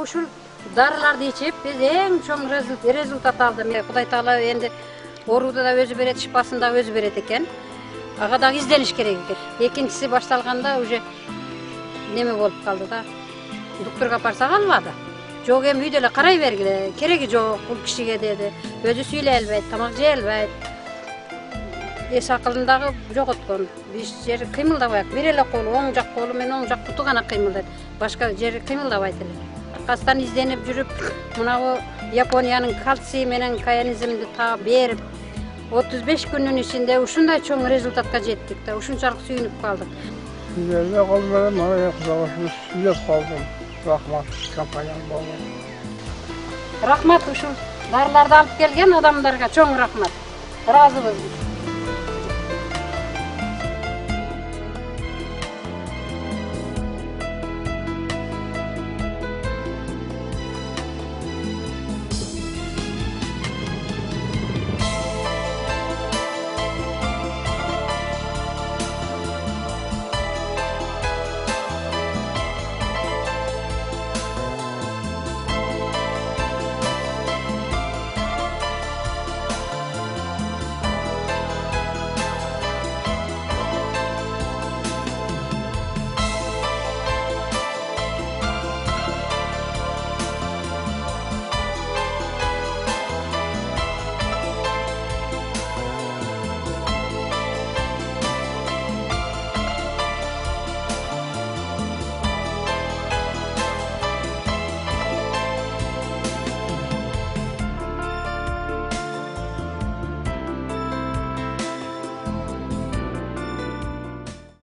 ушул дарыларды ичип биз эң чоң результат алдык. Кудай таала энди ооруду да өзү берет, шипасын да өзү берет экен. Ага дагы издениш керек экен. Экинчиси башталганда уже неме болуп калды да. Доктурга барсак албады. Жок, эми үйдө эле карай бергиле, кереги жок бул кишиге деди. Өзү сүйлөй албайт, тамак жей албайт. Эс акылын дагы жоготкон. Биз жер кыймылдабайт. Бир эле колу, оң жак колу менен оң жак буту гана кыймылдайт. Башка жери кыймылдабайт эле. Аркасынан изденип жүрүп, мынагу Япониянын кальций менен каянизмди таап берип, 35 күнүн ичинде ушундай чоң результатка жеттик да, ушунчалык сүйүнүп калдык. Силерге кол менен мына кызыгышып сүйлөп калдым. Рахмат компанияга болгон. Рахмат ушул дарыларды алып келген адамдарга чоң рахмат. Ыраазыбыз.